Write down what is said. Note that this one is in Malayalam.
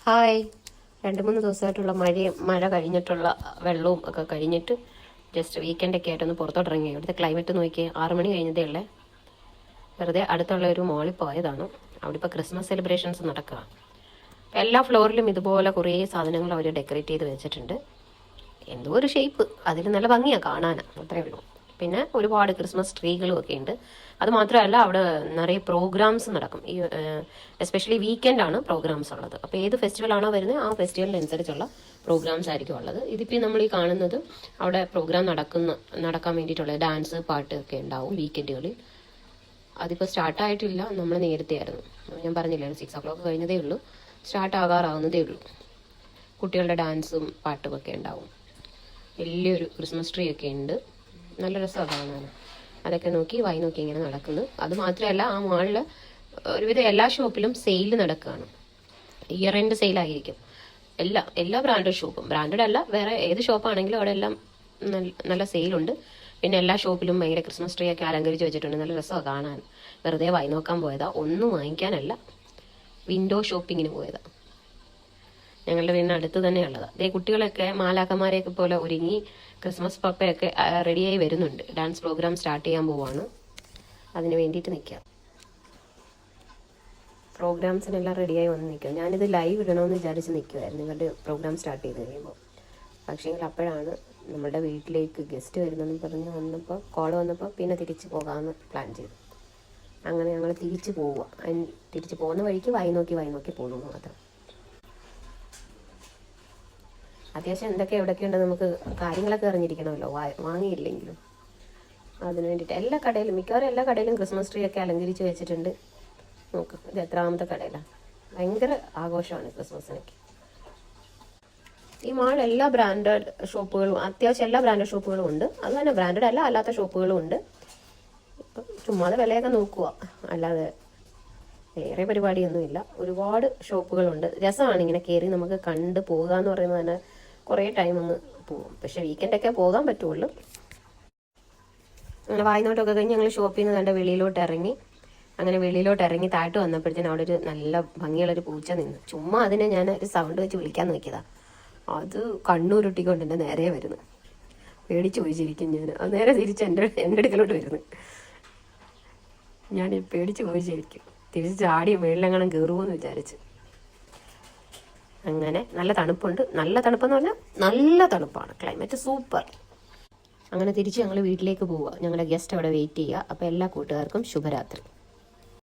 ഹായ്. 2-3 ദിവസമായിട്ടുള്ള മഴ കഴിഞ്ഞിട്ടുള്ള വെള്ളവും ഒക്കെ കഴിഞ്ഞിട്ട് ജസ്റ്റ് വീക്കെൻഡൊക്കെ ആയിട്ടൊന്ന് പുറത്തോട്ടിറങ്ങി. ഇവിടുത്തെ ക്ലൈമറ്റ് നോക്കി 6 മണി കഴിഞ്ഞതേ ഉള്ളേ. വെറുതെ അടുത്തുള്ള ഒരു മോളിൽ പോയതാണ്. അവിടെ ഇപ്പോൾ ക്രിസ്മസ് സെലിബ്രേഷൻസ് നടക്കുക. എല്ലാ ഫ്ലോറിലും ഇതുപോലെ കുറേ സാധനങ്ങൾ അവർ ഡെക്കറേറ്റ് ചെയ്ത് വെച്ചിട്ടുണ്ട്. എന്തോ ഒരു ഷേപ്പ്, അതിൽ നല്ല ഭംഗിയാണ് കാണാൻ, അത്രയേ ഉള്ളൂ. പിന്നെ ഒരുപാട് ക്രിസ്മസ് ട്രീകളും ഒക്കെ ഉണ്ട്. അത് മാത്രമല്ല അവിടെ നിറയെ പ്രോഗ്രാംസ് നടക്കും. ഈ എസ്പെഷ്യലി വീക്കെൻഡാണ് പ്രോഗ്രാംസ് ഉള്ളത്. അപ്പോൾ ഏത് ഫെസ്റ്റിവലാണോ വരുന്നത് ആ ഫെസ്റ്റിവലിനനുസരിച്ചുള്ള പ്രോഗ്രാംസ് ആയിരിക്കും ഉള്ളത്. ഇതിപ്പോൾ നമ്മൾ ഈ കാണുന്നത് അവിടെ പ്രോഗ്രാം നടക്കാൻ വേണ്ടിയിട്ടുള്ള ഡാൻസ് പാട്ട് ഒക്കെ ഉണ്ടാവും വീക്കെൻഡുകളിൽ. അതിപ്പോൾ സ്റ്റാർട്ടായിട്ടില്ല, നമ്മൾ നേരത്തെ ആയിരുന്നു. ഞാൻ പറഞ്ഞില്ലേ 6 o'clock കഴിഞ്ഞതേ ഉള്ളൂ, സ്റ്റാർട്ട് ആകാറാവുന്നതേ ഉള്ളൂ. കുട്ടികളുടെ ഡാൻസും പാട്ടും ഒക്കെ ഉണ്ടാവും. വലിയൊരു ക്രിസ്മസ് ട്രീ ഒക്കെ ഉണ്ട്, നല്ല രസമാണ് കാണാൻ. അതൊക്കെ നോക്കി ഇങ്ങനെ നടക്കുന്നു. അത് മാത്രമല്ല ആ മാളിൽ ഒരുവിധം എല്ലാ ഷോപ്പിലും സെയിൽ നടക്കുകയാണ്. ഇയർ എൻഡ് സെയിലായിരിക്കും എല്ലാ ബ്രാൻഡഡ് ഷോപ്പും. ബ്രാൻഡഡ് അല്ല, വേറെ ഏത് ഷോപ്പാണെങ്കിലും അവിടെ എല്ലാം നല്ല സെയിലുണ്ട്. പിന്നെ എല്ലാ ഷോപ്പിലും ഭയങ്കര ക്രിസ്മസ് ട്രീ ഒക്കെ അലങ്കരിച്ച് വെച്ചിട്ടുണ്ട്. നല്ല രസമാണ് കാണാൻ. വെറുതെ വായി നോക്കാൻ പോയതാ, ഒന്നും വാങ്ങിക്കാനല്ല, വിൻഡോ ഷോപ്പിങ്ങിന് പോയതാ. ഞങ്ങളുടെ വീടിന് അടുത്ത് തന്നെയുള്ളതാണ്. അതേ കുട്ടികളൊക്കെ മാലാക്കന്മാരെയൊക്കെ പോലെ ഒരുങ്ങി ക്രിസ്മസ് പപ്പയൊക്കെ റെഡിയായി വരുന്നുണ്ട്. ഡാൻസ് പ്രോഗ്രാം സ്റ്റാർട്ട് ചെയ്യാൻ പോവാണ്, അതിന് വേണ്ടിയിട്ട് നിൽക്കുക. പ്രോഗ്രാംസിനെല്ലാം റെഡിയായി വന്ന് നിൽക്കുക. ഞാനിത് ലൈവ് ഇടണമെന്ന് വിചാരിച്ച് നിൽക്കുമായിരുന്നു ഇവരുടെ പ്രോഗ്രാം സ്റ്റാർട്ട് ചെയ്ത് കഴിയുമ്പോൾ. പക്ഷേ അപ്പോഴാണ് നമ്മുടെ വീട്ടിലേക്ക് ഗസ്റ്റ് വരുന്നതെന്ന് പറഞ്ഞ് കോൾ വന്നപ്പോൾ പിന്നെ തിരിച്ച് പോകാമെന്ന് പ്ലാൻ ചെയ്തു. അങ്ങനെ ഞങ്ങൾ തിരിച്ച് പോവുക. തിരിച്ച് പോകുന്ന വഴിക്ക് വായി നോക്കി പോകുന്നു മാത്രം. അത്യാവശ്യം എന്തൊക്കെ എവിടെയൊക്കെയുണ്ട് നമുക്ക് കാര്യങ്ങളൊക്കെ അറിഞ്ഞിരിക്കണമല്ലോ, വാങ്ങിയില്ലെങ്കിലും. അതിന് വേണ്ടിയിട്ട് എല്ലാ കടയിലും, മിക്കവാറും എല്ലാ കടയിലും ക്രിസ്മസ് ട്രീ ഒക്കെ അലങ്കരിച്ച് വെച്ചിട്ടുണ്ട്. നോക്ക്, ഇത് എത്രാമത്തെ കടയിലാണ്. ഭയങ്കര ആഘോഷമാണ് ക്രിസ്മസിനൊക്കെ. ഈ മാൾ എല്ലാ ബ്രാൻഡഡ് ഷോപ്പുകളും, അത്യാവശ്യം എല്ലാ ബ്രാൻഡഡ് ഷോപ്പുകളും ഉണ്ട്. അത് തന്നെ, ബ്രാൻഡഡ് അല്ല അല്ലാത്ത ഷോപ്പുകളും ഉണ്ട്. ഇപ്പം ചുമ്മാതെ വിലയൊക്കെ നോക്കുക, അല്ലാതെ വേറെ പരിപാടിയൊന്നുമില്ല. ഒരുപാട് ഷോപ്പുകളുണ്ട്. രസമാണ് ഇങ്ങനെ കയറി നമുക്ക് കണ്ട് പോകുക എന്ന് പറയുന്നത് തന്നെ കുറേ ടൈം ഒന്ന് പോകും. പക്ഷെ വീക്കെൻഡൊക്കെ പോകാൻ പറ്റുള്ളൂ. അങ്ങനെ വായിനോട്ടൊക്കെ കഴിഞ്ഞ് ഞങ്ങൾ ഷോപ്പിൽ നിന്ന് കണ്ട വെളിയിലോട്ട് ഇറങ്ങി താഴോട്ട് വന്നപ്പോഴത്തേനും അവിടെ ഒരു നല്ല ഭംഗിയുള്ളൊരു പൂച്ച നിന്ന്. ചുമ്മാ അതിനെ ഞാൻ ഒരു സൗണ്ട് വെച്ച് വിളിക്കാൻ നോക്കിയതാ. അത് കണ്ണൂരുട്ടിക്കൊണ്ട് എൻ്റെ നേരെ വരുന്നു. പേടിച്ച് പോയിച്ചിരിക്കും ഞാൻ. അത് നേരെ തിരിച്ച് എൻ്റെ അടുക്കലോട്ട് വരുന്നു. ഞാൻ പേടിച്ച് പോയിച്ചിരിക്കും. തിരിച്ച് ചാടി മേളിലെങ്ങനെ കയറുമെന്ന് വിചാരിച്ച്. അങ്ങനെ നല്ല തണുപ്പുണ്ട്. നല്ല തണുപ്പെന്ന് പറഞ്ഞാൽ നല്ല തണുപ്പാണ്, ക്ലൈമറ്റ് സൂപ്പർ. അങ്ങനെ തിരിച്ച് ഞങ്ങൾ വീട്ടിലേക്ക് പോവുക. ഞങ്ങളുടെ ഗസ്റ്റ് അവിടെ വെയിറ്റ് ചെയ്യുക. അപ്പോൾ എല്ലാ കൂട്ടുകാർക്കും ശുഭരാത്രി.